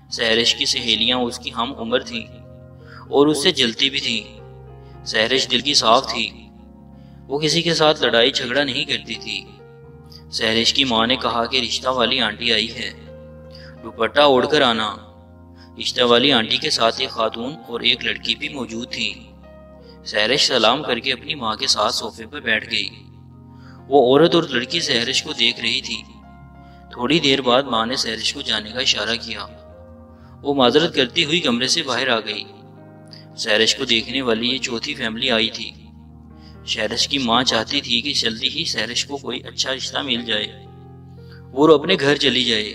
سحرش کی سہیلیاں اس کی ہم عمر تھیں اور اس سے جلتی بھی تھی۔ سحرش دل کی صاف تھی، وہ کسی کے ساتھ لڑائی جھگڑا نہیں کرتی تھی۔ سحرش کی ماں نے کہا کہ رشتہ والی آنٹی آئی ہے، دوپٹہ اوڑھ کر آنا۔ رشتہ والی آنٹی کے ساتھ ایک خاتون اور ایک لڑکی بھی موجود تھی۔ سحرش سلام کر کے اپنی ماں کے ساتھ صوفے پر بیٹھ گئی۔ وہ عورت اور لڑکی سحرش کو دیکھ رہی تھی۔ تھوڑی دیر بعد ماں نے سحرش کو جانے کا اشارہ کیا۔ وہ معذرت کرتی ہوئی کمرے سے باہر آ گئی۔ سحرش کو دیکھنے والی یہ چوتھی فیملی آئی تھی۔ سحرش کی ماں چاہتی تھی کہ جلدی ہی سحرش کو کوئی اچھا رشتہ مل جائے اور اپنے گھر چلی جائے۔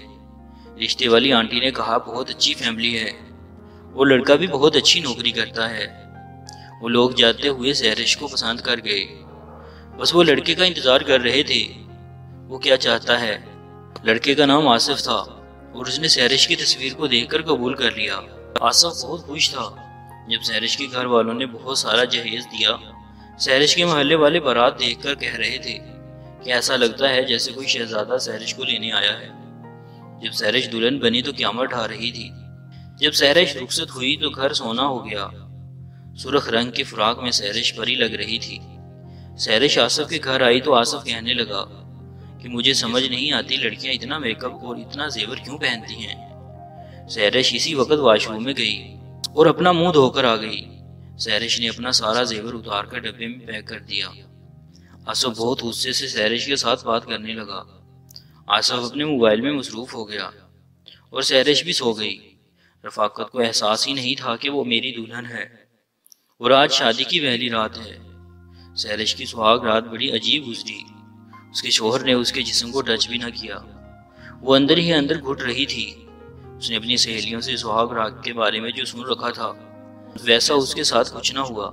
رشتے والی آنٹی نے کہا بہت اچھی فیملی ہے، وہ لڑکا بھی بہت اچھی نوکری کرتا ہے۔ وہ لوگ جاتے ہوئے سحرش کو پسند کر گئے، بس وہ لڑکے کا انتظار کر رہے تھے، وہ کیا چاہتا ہے۔ لڑکے کا نام آصف تھا اور اس نے سحرش کی تصویر کو دیکھ کر قبول کر لیا۔ آصف بہت خوش تھا جب سحرش کے گھر والوں نے بہت سارا جہیز دیا۔ سحرش کے محلے والے بارات دیکھ کر کہہ رہے تھے کہ ایسا لگتا ہے جیسے کوئی شہزادہ سحرش کو لینے آیا ہے۔ جب سحرش دلہن بنی تو قیامت ڈھا رہی تھی۔ جب سحرش رخصت ہوئی تو گھر سونا ہو گیا۔ سرخ رنگ کے فراق میں سحرش پری لگ رہی تھی۔ سحرش آصف کے گھر آئی تو آصف کہنے لگا کہ مجھے سمجھ نہیں آتی لڑکیاں اتنا میک اپ اور اتنا زیور کیوں پہنتی ہیں۔ سحرش اسی وقت واش روم میں گئی اور اپنا منہ دھو کر آ گئی۔ سحرش نے اپنا سارا زیور اتار کر ڈبے میں پیک کر دیا۔ آصف بہت غصے سے سحرش کے ساتھ بات کرنے لگا۔ آصف اپنے موبائل میں مصروف ہو گیا اور سحرش بھی سو گئی۔ رفاقت کو احساس ہی نہیں تھا کہ وہ میری دلہن ہے اور آج شادی کی پہلی رات ہے۔ سحرش کی سہاگ رات بڑی عجیب گزری۔ اس کے شوہر نے اس کے جسم کو ٹچ بھی نہ کیا، وہ اندر ہی اندر گھٹ رہی تھی۔ اس نے اپنی سہیلیوں سے سہاگ رات کے بارے میں جو سن رکھا تھا ویسا اس کے ساتھ کچھ نہ ہوا۔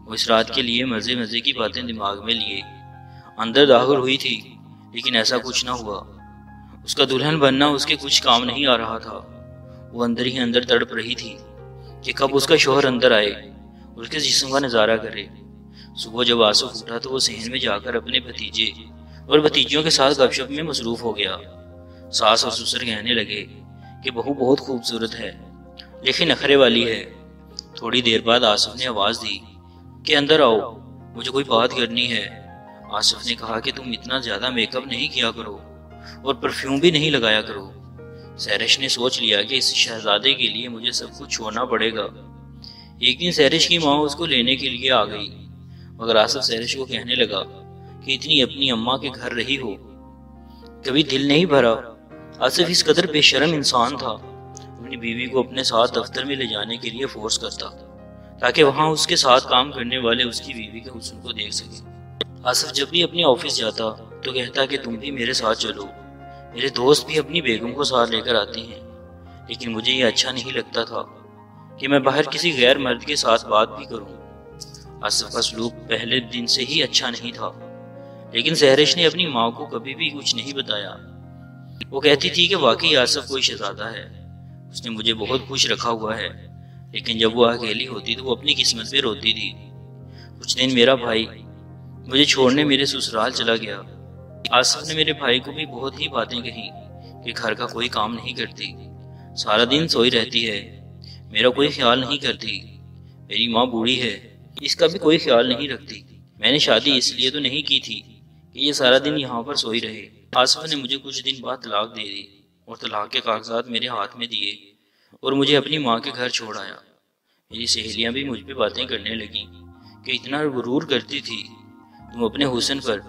وہ اس رات کے لیے مزے مزے کی باتیں دماغ میں لیے اندر داخل ہوئی تھی، لیکن ایسا کچھ نہ ہوا۔ اس کا دلہن بننا اس کے کچھ کام نہیں آ رہا تھا۔ وہ اندر ہی اندر تڑپ رہی تھی کہ کب اس کا شوہر اندر آئے اور اس کے جسم کا نظارہ کرے۔ صبح جب آصف اٹھا تو وہ صحن میں جا کر اپنے بھتیجے اور بھتیجیوں کے ساتھ گپ شپ میں مصروف ہو گیا۔ ساس اور سسر کہنے لگے کہ بہو بہت خوبصورت ہے لیکن نخرے والی ہے۔ تھوڑی دیر بعد آصف نے آواز دی کہ اندر آؤ، مجھے کوئی بات کرنی ہے۔ آصف نے کہا کہ تم اتنا زیادہ میک اپ نہیں کیا کرو اور پرفیوم بھی نہیں لگایا کرو۔ سحرش نے سوچ لیا کہ اس شہزادے کے لیے مجھے سب کچھ چھوڑنا پڑے گا۔ ایک دن سحرش کی ماں اس کو لینے کے لیے آ گئی، مگر آصف سحرش کو کہنے لگا کہ اتنی اپنی اماں کے گھر رہی ہو، کبھی دل نہیں بھرا۔ آصف اس قدر بے شرم انسان تھا، اپنی بیوی کو اپنے ساتھ دفتر میں لے جانے کے لیے فورس کرتا تاکہ وہاں اس کے ساتھ کام کرنے والے اس کی بیوی کے حسن کو دیکھ سکیں۔ آصف جب بھی اپنے آفس جاتا تو کہتا کہ تم بھی میرے ساتھ چلو، میرے دوست بھی اپنی بیگم کو ساتھ لے کر آتے ہیں، لیکن مجھے یہ اچھا نہیں لگتا تھا کہ میں باہر کسی غیر مرد کے ساتھ بات بھی کروں۔ آصف کا سلوک پہلے دن سے ہی اچھا نہیں تھا، لیکن سحرش نے اپنی ماں کو کبھی بھی کچھ نہیں بتایا۔ وہ کہتی تھی کہ واقعی آصف کوئی شہزادہ ہے، اس نے مجھے بہت خوش رکھا ہوا ہے، لیکن جب وہ اکیلی ہوتی تو وہ اپنی قسمت پہ روتی تھی۔ کچھ دن میرا بھائی مجھے چھوڑنے میرے سسرال چلا گیا۔ آصف نے میرے بھائی کو بھی بہت ہی باتیں کہی کہ گھر کا کوئی کام نہیں کرتی، سارا دن سوئی رہتی ہے، میرا کوئی خیال نہیں کرتی، میری ماں بوڑھی ہے، اس کا بھی کوئی خیال نہیں رکھتی۔ میں نے شادی اس لیے تو نہیں کی تھی کہ یہ سارا دن یہاں پر سوئی رہے۔ آصف نے مجھے کچھ دن بعد طلاق دے دی اور طلاق کے کاغذات میرے ہاتھ میں دیے اور مجھے اپنی ماں کے گھر چھوڑ آیا۔ میری سہیلیاں بھی مجھ پہ باتیں کرنے لگیں کہ اتنا غرور کرتی تھی تم اپنے حسن پر،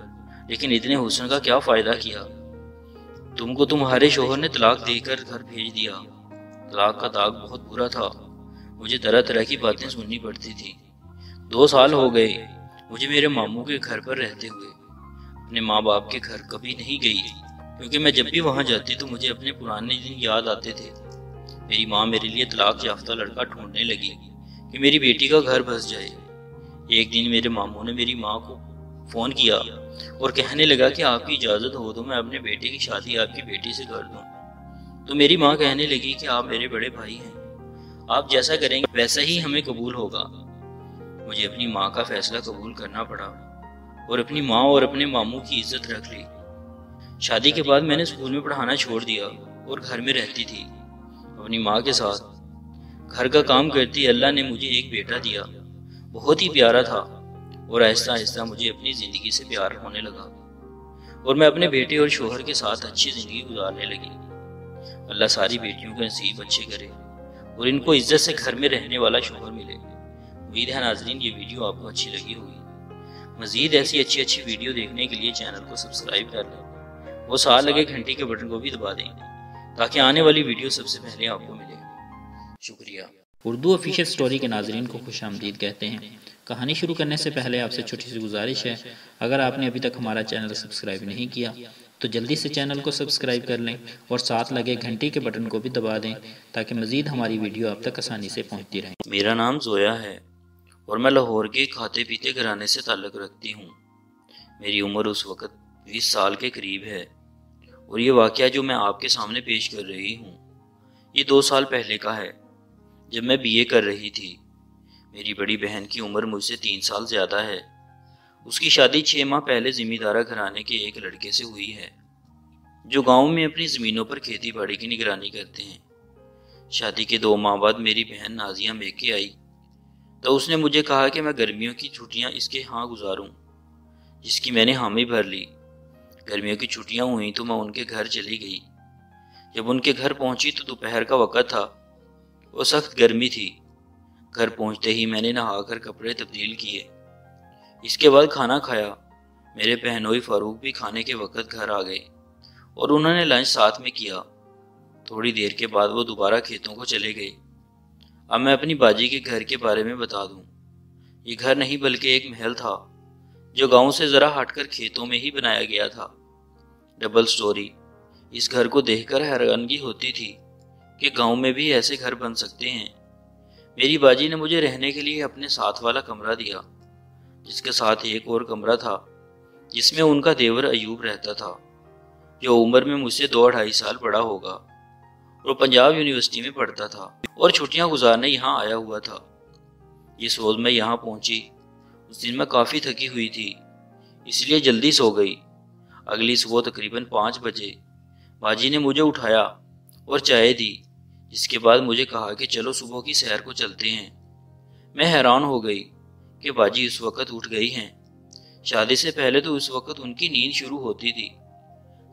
لیکن اتنے حسن کا کیا فائدہ کیا، تم کو تمہارے شوہر نے طلاق دے کر گھر بھیج دیا۔ طلاق کا داغ بہت برا تھا، مجھے طرح طرح کی باتیں سننی پڑتی تھی۔ 2 سال ہو گئے مجھے میرے ماموں کے گھر پر رہتے ہوئے، اپنے ماں باپ کے گھر کبھی نہیں گئی، کیونکہ میں جب بھی وہاں جاتی تو مجھے اپنے پرانے دن یاد آتے تھے۔ میری ماں میرے لیے طلاق یافتہ لڑکا ڈھونڈنے لگی کہ میری بیٹی کا گھر بس جائے۔ ایک دن میرے ماموں نے میری ماں کو فون کیا اور کہنے لگا کہ آپ کی اجازت ہو تو میں اپنے بیٹے کی شادی آپ کی بیٹی سے کر دوں۔ تو میری ماں کہنے لگی کہ آپ میرے بڑے بھائی ہیں، آپ جیسا کریں گے ویسا ہی ہمیں قبول ہوگا۔ مجھے اپنی ماں کا فیصلہ قبول کرنا پڑا اور اپنی ماں اور اپنے ماموں کی عزت رکھ لی۔ شادی کے بعد میں نے اسکول میں پڑھانا چھوڑ دیا اور گھر میں رہتی تھی۔ اپنی ماں کے ساتھ گھر کا کام کرتی اللہ نے مجھے ایک بیٹا دیا، بہت ہی پیارا تھا، اور آہستہ آہستہ مجھے اپنی زندگی سے پیار ہونے لگا اور میں اپنے بیٹے اور شوہر کے ساتھ اچھی زندگی گزارنے لگی۔ اللہ ساری بیٹیوں کے نصیب اچھے کرے اور ان کو عزت سے گھر میں رہنے والا شوہر ملے۔ امید ہے ناظرین یہ ویڈیو آپ کو اچھی لگی ہوگی۔ مزید ایسی اچھی ویڈیو دیکھنے کے لیے چینل کو سبسکرائب کر لیں اور ساتھ لگے گھنٹی کے بٹن کو بھی دبا دیں تاکہ آنے والی ویڈیو سب سے پہلے آپ کو ملے۔ شکریہ۔ اردو آفیشیل سٹوری کے ناظرین کو خوش آمدید کہتے ہیں۔ کہانی شروع کرنے سے پہلے آپ سے چھوٹی سی گزارش ہے، اگر آپ نے ابھی تک ہمارا چینل سبسکرائب نہیں کیا تو جلدی سے چینل کو سبسکرائب کر لیں اور ساتھ لگے گھنٹی کے بٹن کو بھی دبا دیں تاکہ مزید ہماری ویڈیو آپ تک آسانی سے پہنچتی رہے۔ میرا نام زویا ہے اور میں لاہور کے کھاتے پیتے گھرانے سے تعلق رکھتی ہوں۔ میری عمر اس وقت 20 سال کے قریب ہے اور یہ واقعہ جو میں آپ کے سامنے پیش کر رہی ہوں یہ 2 سال پہلے کا ہے، جب میں BA کر رہی تھی۔ میری بڑی بہن کی عمر مجھ سے 3 سال زیادہ ہے۔ اس کی شادی 6 ماہ پہلے زمیندارہ گھرانے کے ایک لڑکے سے ہوئی ہے جو گاؤں میں اپنی زمینوں پر کھیتی باڑی کی نگرانی کرتے ہیں۔ شادی کے 2 ماہ بعد میری بہن نازیہ میکے آئی تو اس نے مجھے کہا کہ میں گرمیوں کی چھٹیاں اس کے ہاں گزاروں، جس کی میں نے حامی بھر لی۔ گرمیوں کی چھٹیاں ہوئیں تو میں ان کے گھر چلی گئی۔ جب ان کے گھر پہنچی تو دوپہر کا وقت تھا اور سخت گرمی تھی۔ گھر پہنچتے ہی میں نے نہا کر کپڑے تبدیل کیے، اس کے بعد کھانا کھایا۔ میرے بہنوئی فاروق بھی کھانے کے وقت گھر آ گئے اور انہوں نے لنچ ساتھ میں کیا۔ تھوڑی دیر کے بعد وہ دوبارہ کھیتوں کو چلے گئے۔ اب میں اپنی باجی کے گھر کے بارے میں بتا دوں۔ یہ گھر نہیں بلکہ ایک محل تھا جو گاؤں سے ذرا ہٹ کر کھیتوں میں ہی بنایا گیا تھا، ڈبل سٹوری۔ اس گھر کو دیکھ کر حیرانگی ہوتی تھی کہ گاؤں میں بھی ایسے گھر بن سکتے ہیں۔ میری باجی نے مجھے رہنے کے لیے اپنے ساتھ والا کمرہ دیا، جس کے ساتھ ایک اور کمرہ تھا جس میں ان کا دیور ایوب رہتا تھا، جو عمر میں مجھ سے 2-2.5 سال بڑا ہوگا اور پنجاب یونیورسٹی میں پڑھتا تھا اور چھٹیاں گزارنے یہاں آیا ہوا تھا۔ یہ سوچ میں یہاں پہنچی۔ اس دن میں کافی تھکی ہوئی تھی، اس لیے جلدی سو گئی۔ اگلی صبح تقریباً 5 بجے باجی نے مجھے اٹھایا اور چائے دی، جس کے بعد مجھے کہا کہ چلو صبح کی سیر کو چلتے ہیں۔ میں حیران ہو گئی کہ باجی اس وقت اٹھ گئی ہیں۔ شادی سے پہلے تو اس وقت ان کی نیند شروع ہوتی تھی۔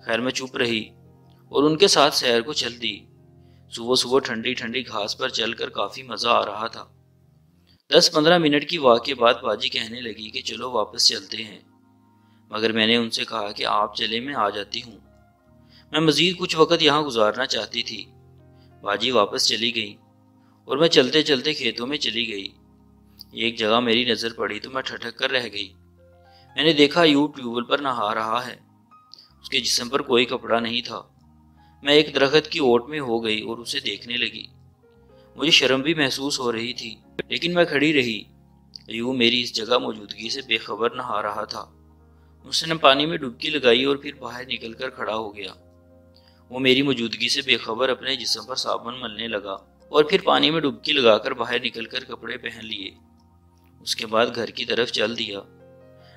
خیر میں چپ رہی اور ان کے ساتھ سیر کو چل دی۔ صبح ٹھنڈی ٹھنڈی گھاس پر چل کر کافی مزہ آ رہا تھا۔ 10-15 منٹ کی واک کے بعد باجی کہنے لگی کہ چلو واپس چلتے ہیں، مگر میں نے ان سے کہا کہ آپ چلے میں آ جاتی ہوں، میں مزید کچھ وقت یہاں گزارنا چاہتی تھی۔ باجی واپس چلی گئی اور میں چلتے چلتے کھیتوں میں چلی گئی۔ ایک جگہ میری نظر پڑی تو میں ٹھٹک کر رہ گئی۔ میں نے دیکھا ایوب ٹیوب ویل پر نہا رہا ہے، اس کے جسم پر کوئی کپڑا نہیں تھا۔ میں ایک درخت کی اوٹ میں ہو گئی اور اسے دیکھنے لگی۔ مجھے شرم بھی محسوس ہو رہی تھی، لیکن میں کھڑی رہی۔ ایوب میری اس جگہ موجودگی سے بے خبر نہا رہا تھا۔ اس نے پانی میں ڈبکی لگائی اور پھر باہر نکل کر کھڑا ہو گیا۔ وہ میری موجودگی سے بے خبر اپنے جسم پر صابن ملنے لگا اور پھر پانی میں ڈبکی لگا کر باہر نکل کر کپڑے پہن لیے۔ اس کے بعد گھر کی طرف چل دیا۔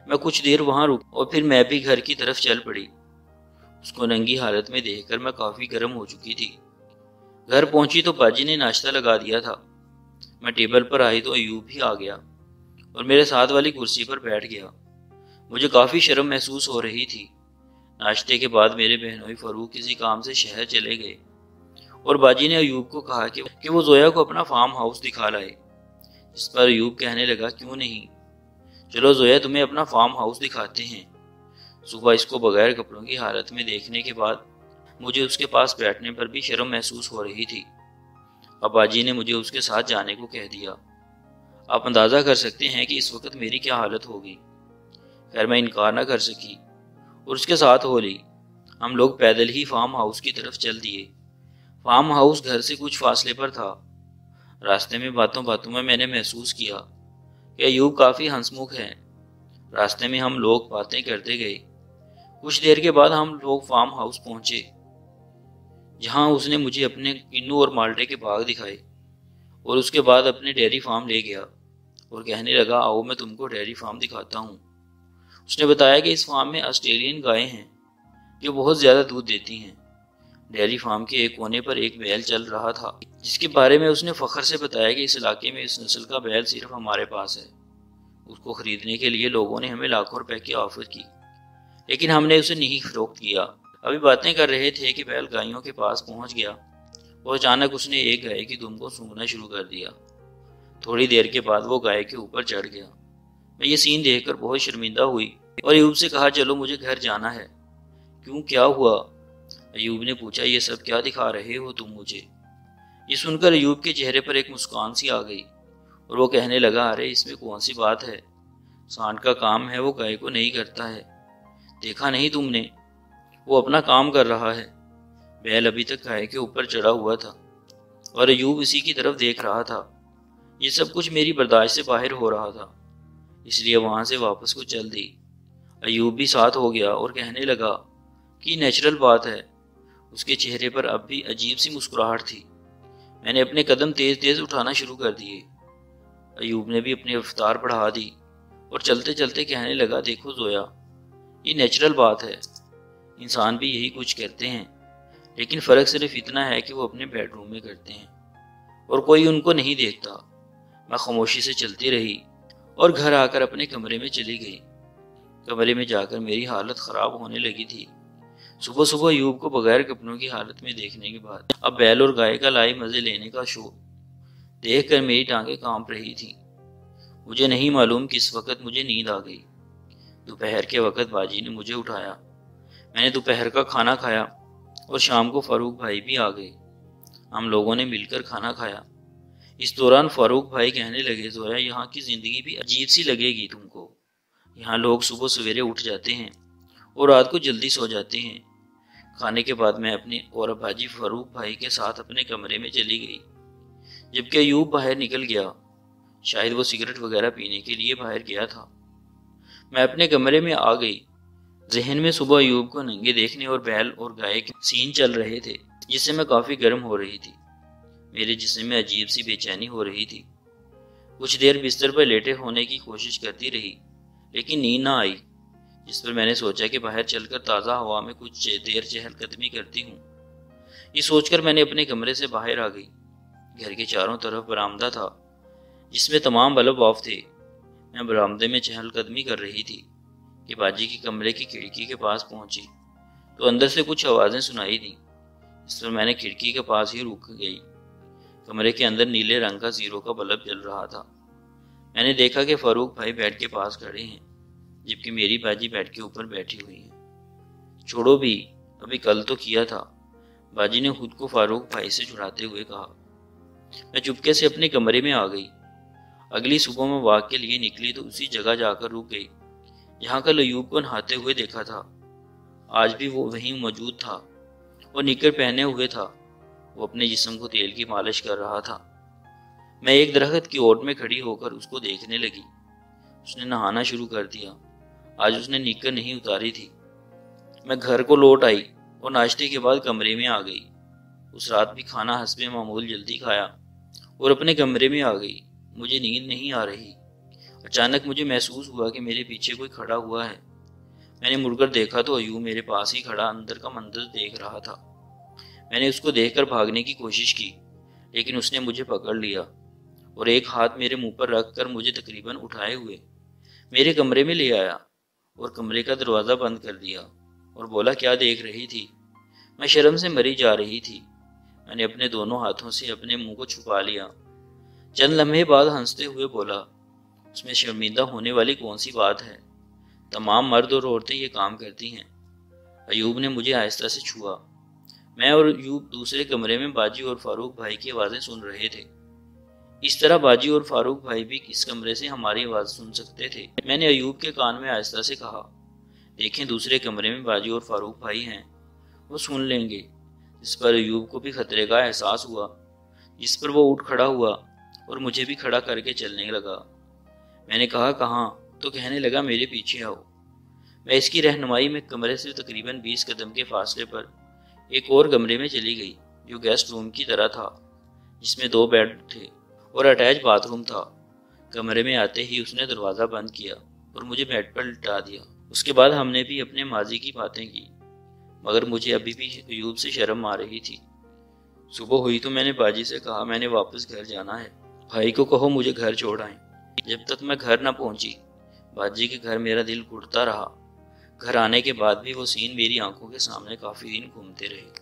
میں کچھ دیر وہاں رک اور پھر میں بھی گھر کی طرف چل پڑی۔ اس کو ننگی حالت میں دیکھ کر میں کافی گرم ہو چکی تھی۔ گھر پہنچی تو باجی نے ناشتہ لگا دیا تھا۔ میں ٹیبل پر آئی تو ایوب بھی آ گیا اور میرے ساتھ والی کرسی پر بیٹھ گیا۔ مجھے کافی شرم محسوس ہو رہی تھی۔ ناشتے کے بعد میرے بہنوئی فاروق کسی کام سے شہر چلے گئے اور باجی نے ایوب کو کہا کہ وہ زویا کو اپنا فارم ہاؤس دکھا لائے، جس پر ایوب کہنے لگا کیوں نہیں، چلو زویا تمہیں اپنا فارم ہاؤس دکھاتے ہیں۔ صبح اس کو بغیر کپڑوں کی حالت میں دیکھنے کے بعد مجھے اس کے پاس بیٹھنے پر بھی شرم محسوس ہو رہی تھی۔ اب باجی نے مجھے اس کے ساتھ جانے کو کہہ دیا۔ آپ اندازہ کر سکتے ہیں کہ اس وقت میری کیا حالت ہوگی۔ خیر میں انکار نہ کر سکی اور اس کے ساتھ ہو لی۔ ہم لوگ پیدل ہی فارم ہاؤس کی طرف چل دیے۔ فارم ہاؤس گھر سے کچھ فاصلے پر تھا۔ راستے میں باتوں میں نے محسوس کیا کہ ایوب کافی ہنسمکھ ہے۔ راستے میں ہم لوگ باتیں کرتے گئے۔ کچھ دیر کے بعد ہم لوگ فارم ہاؤس پہنچے، جہاں اس نے مجھے اپنے کنو اور مالٹے کے باغ دکھائے اور اس کے بعد اپنے ڈیری فارم لے گیا اور کہنے لگا آؤ میں تم کو ڈیری فارم دکھاتا ہوں۔ اس نے بتایا کہ اس فارم میں آسٹریلین گائیں ہیں جو بہت زیادہ دودھ دیتی ہیں۔ ڈیری فارم کے ایک کونے پر ایک بیل چل رہا تھا جس کے بارے میں اس نے فخر سے بتایا کہ اس علاقے میں اس نسل کا بیل صرف ہمارے پاس ہے۔ اس کو خریدنے کے لیے لوگوں نے ہمیں لاکھوں روپے کی آفر کی، لیکن ہم نے اسے نہیں فروخت کیا۔ ابھی باتیں کر رہے تھے کہ بیل گایوں کے پاس پہنچ گیا اور اچانک اس نے ایک گائے کی دم کو سونگھنا شروع کر دیا۔ تھوڑی دیر کے بعد وہ گائے کے اوپر چڑھ گیا۔ میں یہ سین دیکھ کر بہت شرمندہ ہوئی اور ایوب سے کہا چلو مجھے گھر جانا ہے۔ کیوں، کیا ہوا؟ ایوب نے پوچھا۔ یہ سب کیا دکھا رہے ہو تم مجھے؟ یہ سن کر ایوب کے چہرے پر ایک مسکان سی آ گئی اور وہ کہنے لگا، ارے اس میں کون سی بات ہے، سانڈ کا کام ہے وہ گائے کو نہیں کرتا ہے، دیکھا نہیں تم نے، وہ اپنا کام کر رہا ہے۔ بیل ابھی تک گائے کے اوپر چڑھا ہوا تھا اور ایوب اسی کی طرف دیکھ رہا تھا۔ یہ سب کچھ میری برداشت سے باہر ہو رہا تھا، اس لیے وہاں سے واپس کو چل دی۔ ایوب بھی ساتھ ہو گیا اور کہنے لگا کہ نیچرل بات ہے۔ اس کے چہرے پر اب بھی عجیب سی مسکراہٹ تھی۔ میں نے اپنے قدم تیز تیز اٹھانا شروع کر دیے۔ ایوب نے بھی اپنی رفتار بڑھا دی اور چلتے چلتے کہنے لگا، دیکھو زویا، یہ نیچرل بات ہے، انسان بھی یہی کچھ کرتے ہیں، لیکن فرق صرف اتنا ہے کہ وہ اپنے بیڈ روم میں کرتے ہیں اور کوئی ان کو نہیں دیکھتا۔ میں خاموشی سے چلتی رہی اور گھر آ کر اپنے کمرے میں چلی گئی۔ کمرے میں جا کر میری حالت خراب ہونے لگی تھی۔ صبح صبح ایوب کو بغیر کپڑوں کی حالت میں دیکھنے کے بعد اب بیل اور گائے کا لائی مزے لینے کا شوق دیکھ کر میری ٹانگیں کانپ رہی تھی۔ مجھے نہیں معلوم کس وقت مجھے نیند آ گئی۔ دوپہر کے وقت باجی نے مجھے اٹھایا۔ میں نے دوپہر کا کھانا کھایا اور شام کو فاروق بھائی بھی آ گئے۔ ہم لوگوں نے مل کر کھانا کھایا۔ اس دوران فاروق بھائی کہنے لگے، زویا یہاں کی زندگی بھی عجیب سی لگے گی تم کو۔ یہاں لوگ صبح سویرے اٹھ جاتے ہیں اور رات کو جلدی سو جاتے ہیں۔ کھانے کے بعد میں اپنے اور باجی فاروق بھائی کے ساتھ اپنے کمرے میں چلی گئی، جبکہ ایوب باہر نکل گیا۔ شاید وہ سگریٹ وغیرہ پینے کے لیے باہر گیا تھا۔ میں اپنے کمرے میں آ گئی۔ ذہن میں صبح ایوب کو ننگے دیکھنے اور بیل اور گائے کے سین چل رہے تھے، جس سے میں کافی گرم ہو رہی تھی۔ میرے جسم میں عجیب سی بے چینی ہو رہی تھی۔ کچھ دیر بستر پر لیٹے ہونے کی کوشش کرتی رہی، لیکن نیند نہ آئی، جس پر میں نے سوچا کہ باہر چل کر تازہ ہوا میں کچھ دیر چہل قدمی کرتی ہوں۔ یہ سوچ کر میں نے اپنے کمرے سے باہر آ گئی۔ گھر کے چاروں طرف برآمدہ تھا جس میں تمام بلب آف تھے۔ میں برآمدے میں چہل قدمی کر رہی تھی کہ باجی کے کمرے کی کھڑکی کے پاس پہنچی تو اندر سے کچھ آوازیں سنائی دیں۔ اس پر میں نے کھڑکی کے پاس ہی رک گئی۔ کمرے کے اندر نیلے رنگ کا زیرو کا بلب جل رہا تھا۔ میں نے دیکھا کہ فاروق بھائی بیڈ کے پاس کھڑے ہیں، جبکہ میری باجی بیڈ کے اوپر بیٹھی ہوئی ہے۔ چھوڑو بھی، ابھی کل تو کیا تھا، باجی نے خود کو فاروق بھائی سے چھڑاتے ہوئے کہا۔ میں چپکے سے اپنے کمرے میں آ گئی۔ اگلی صبح میں واک کے لیے نکلی تو اسی جگہ جا کر رک گئی جہاں کل ایوب کو نہاتے ہوئے دیکھا تھا۔ آج بھی وہ وہیں موجود تھا اور نکر پہنے ہوئے تھا۔ وہ اپنے جسم کو تیل کی مالش کر رہا تھا۔ میں ایک درخت کی اوٹ میں کھڑی ہو کر اس کو دیکھنے لگی۔ اس نے نہانا شروع کر دیا۔ آج اس نے نکر نہیں اتاری تھی۔ میں گھر کو لوٹ آئی اور ناشتے کے بعد کمرے میں آ گئی۔ اس رات بھی کھانا حسب معمول جلدی کھایا اور اپنے کمرے میں آ گئی۔ مجھے نیند نہیں آ رہی۔ اچانک مجھے محسوس ہوا کہ میرے پیچھے کوئی کھڑا ہوا ہے۔ میں نے مڑ کر دیکھا تو ایوب میرے پاس ہی کھڑا اندر کا منظر دیکھ رہا تھا۔ میں نے اس کو دیکھ کر بھاگنے کی کوشش کی، لیکن اس نے مجھے پکڑ لیا اور ایک ہاتھ میرے منہ پر رکھ کر مجھے تقریباً اٹھائے ہوئے میرے کمرے میں لے آیا اور کمرے کا دروازہ بند کر دیا اور بولا، کیا دیکھ رہی تھی؟ میں شرم سے مری جا رہی تھی۔ میں نے اپنے دونوں ہاتھوں سے اپنے منہ کو چھپا لیا۔ چند لمحے بعد ہنستے ہوئے بولا، اس میں شرمندہ ہونے والی کون سی بات ہے؟ تمام مرد اور عورتیں یہ کام کرتی ہیں۔ ایوب نے مجھے آہستہ سے چھوا۔ میں اور ایوب دوسرے کمرے میں باجی اور فاروق بھائی کی آوازیں سن رہے تھے۔ اس طرح باجی اور فاروق بھائی بھی اس کمرے سے ہماری آواز سن سکتے تھے۔ میں نے ایوب کے کان میں آہستہ سے کہا، دیکھیں دوسرے کمرے میں باجی اور فاروق بھائی ہیں، وہ سن لیں گے۔ اس پر ایوب کو بھی خطرے کا احساس ہوا، جس پر وہ اٹھ کھڑا ہوا اور مجھے بھی کھڑا کر کے چلنے لگا۔ میں نے کہا، کہاں؟ تو کہنے لگا، میرے پیچھے آؤ۔ میں اس کی رہنمائی میں کمرے سے تقریباً 20 قدم کے فاصلے پر ایک اور کمرے میں چلی گئی جو گیسٹ روم کی طرح تھا، جس میں 2 بیڈ تھے اور اٹیچ باتھ روم تھا۔ کمرے میں آتے ہی اس نے دروازہ بند کیا اور مجھے بیڈ پر لٹا دیا۔ اس کے بعد ہم نے بھی اپنے ماضی کی باتیں کی۔ مگر مجھے ابھی بھی ایوب سے شرم آ رہی تھی۔ صبح ہوئی تو میں نے باجی سے کہا میں نے واپس گھر جانا ہے، بھائی کو کہو مجھے گھر چھوڑ آئیں۔ جب تک میں گھر نہ پہنچی باجی کے گھر میرا دل گھٹتا رہا۔ گھر آنے کے بعد بھی وہ سین میری آنکھوں کے سامنے کافی دن گھومتے رہے۔